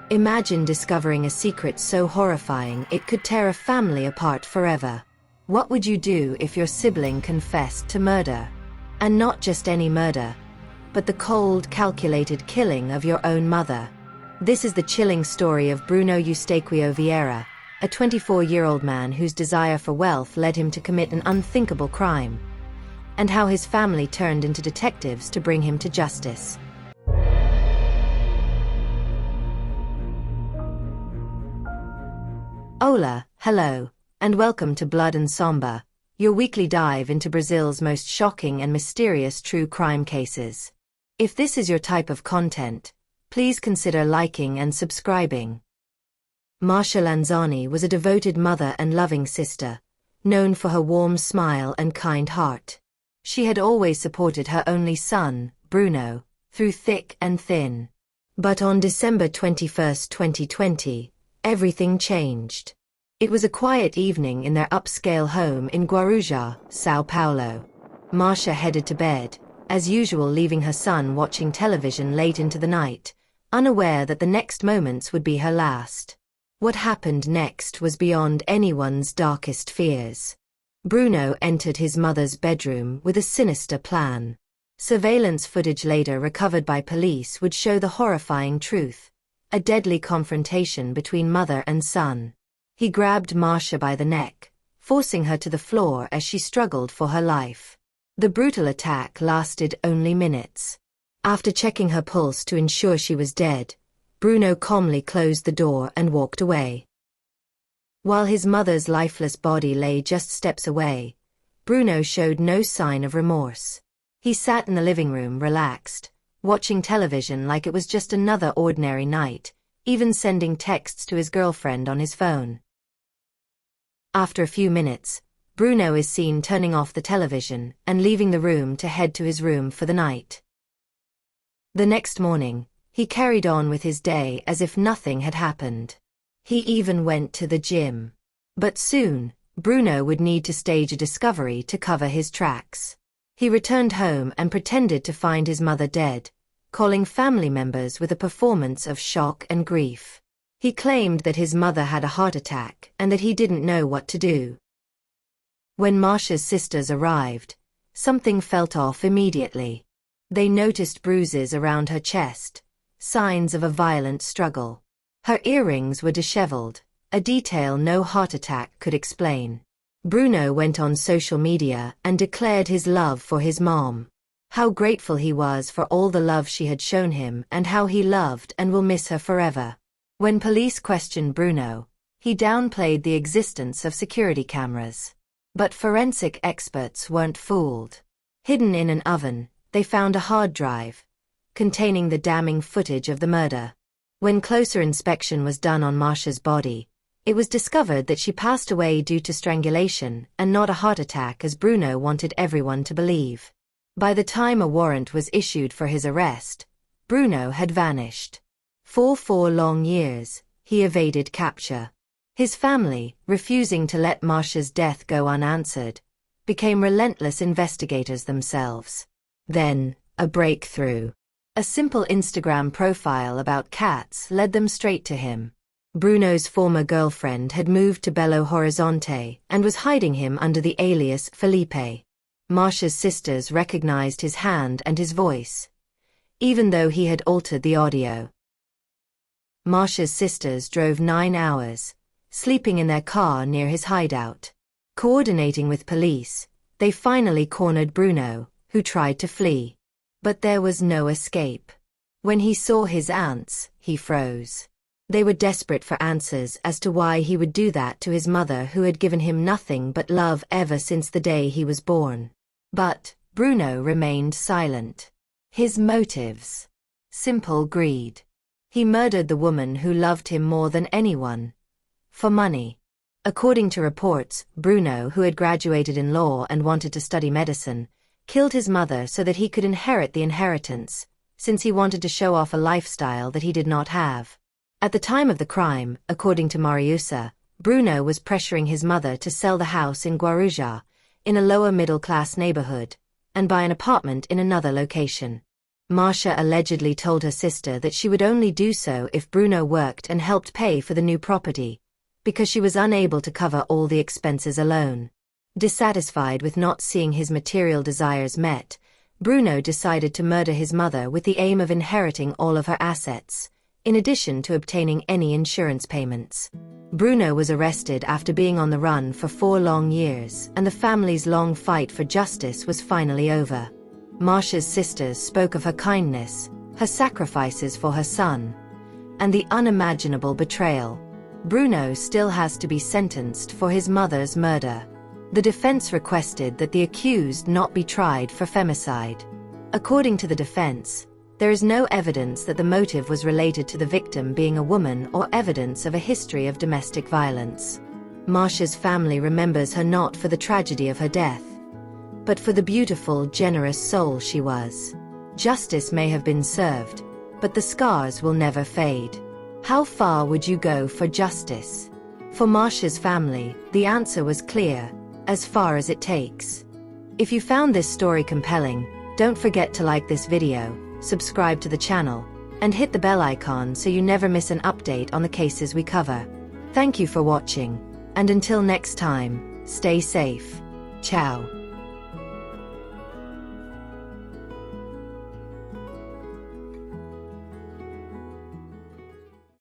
Imagine discovering a secret so horrifying it could tear a family apart forever. What would you do if your sibling confessed to murder? And not just any murder, but the cold, calculated killing of your own mother. This is the chilling story of Bruno Eustaquio Vieira, a 24-year-old man whose desire for wealth led him to commit an unthinkable crime, and how his family turned into detectives to bring him to justice. Hola, hello, and welcome to Blood and Samba, your weekly dive into Brazil's most shocking and mysterious true crime cases. If this is your type of content, please consider liking and subscribing. Marcia Lanzani was a devoted mother and loving sister, known for her warm smile and kind heart. She had always supported her only son, Bruno, through thick and thin. But on December 21, 2020, everything changed. It was a quiet evening in their upscale home in Guarujá, São Paulo. Marcia headed to bed, as usual, leaving her son watching television late into the night, unaware that the next moments would be her last. What happened next was beyond anyone's darkest fears. Bruno entered his mother's bedroom with a sinister plan. Surveillance footage later recovered by police would show the horrifying truth: a deadly confrontation between mother and son. He grabbed Marcia by the neck, forcing her to the floor as she struggled for her life. The brutal attack lasted only minutes. After checking her pulse to ensure she was dead, Bruno calmly closed the door and walked away. While his mother's lifeless body lay just steps away, Bruno showed no sign of remorse. He sat in the living room relaxed, watching television like it was just another ordinary night, even sending texts to his girlfriend on his phone. After a few minutes, Bruno is seen turning off the television and leaving the room to head to his room for the night. The next morning, he carried on with his day as if nothing had happened. He even went to the gym. But soon, Bruno would need to stage a discovery to cover his tracks. He returned home and pretended to find his mother dead, calling family members with a performance of shock and grief. He claimed that his mother had a heart attack and that he didn't know what to do. When Marcia's sisters arrived, something felt off immediately. They noticed bruises around her chest, signs of a violent struggle. Her earrings were disheveled, a detail no heart attack could explain. Bruno went on social media and declared his love for his mom. How grateful he was for all the love she had shown him and how he loved and will miss her forever. When police questioned Bruno, he downplayed the existence of security cameras. But forensic experts weren't fooled. Hidden in an oven, they found a hard drive containing the damning footage of the murder. When closer inspection was done on Marcia's body, it was discovered that she passed away due to strangulation and not a heart attack, as Bruno wanted everyone to believe. By the time a warrant was issued for his arrest, Bruno had vanished. For 4 long years, he evaded capture. His family, refusing to let Marcia's death go unanswered, became relentless investigators themselves. Then, a breakthrough. A simple Instagram profile about cats led them straight to him. Bruno's former girlfriend had moved to Belo Horizonte and was hiding him under the alias Felipe. Marcia's sisters recognized his hand and his voice, even though he had altered the audio. Marcia's sisters drove 9 hours, sleeping in their car near his hideout. Coordinating with police, they finally cornered Bruno, who tried to flee. But there was no escape. When he saw his aunts, he froze. They were desperate for answers as to why he would do that to his mother, who had given him nothing but love ever since the day he was born. But Bruno remained silent. His motives: simple greed. He murdered the woman who loved him more than anyone. For money. According to reports, Bruno, who had graduated in law and wanted to study medicine, killed his mother so that he could inherit the inheritance, since he wanted to show off a lifestyle that he did not have. At the time of the crime, according to Mariusa, Bruno was pressuring his mother to sell the house in Guarujá, in a lower middle-class neighborhood, and buy an apartment in another location. Marcia allegedly told her sister that she would only do so if Bruno worked and helped pay for the new property, because she was unable to cover all the expenses alone. Dissatisfied with not seeing his material desires met, Bruno decided to murder his mother with the aim of inheriting all of her assets, in addition to obtaining any insurance payments. Bruno was arrested after being on the run for 4 long years, and the family's long fight for justice was finally over. Marcia's sisters spoke of her kindness, her sacrifices for her son, and the unimaginable betrayal. Bruno still has to be sentenced for his mother's murder. The defense requested that the accused not be tried for femicide. According to the defense, there is no evidence that the motive was related to the victim being a woman or evidence of a history of domestic violence. Marcia's family remembers her not for the tragedy of her death, but for the beautiful, generous soul she was. Justice may have been served, but the scars will never fade. How far would you go for justice? For Marcia's family, the answer was clear: as far as it takes. If you found this story compelling, don't forget to like this video, subscribe to the channel, and hit the bell icon so you never miss an update on the cases we cover. Thank you for watching, and until next time, stay safe. Ciao.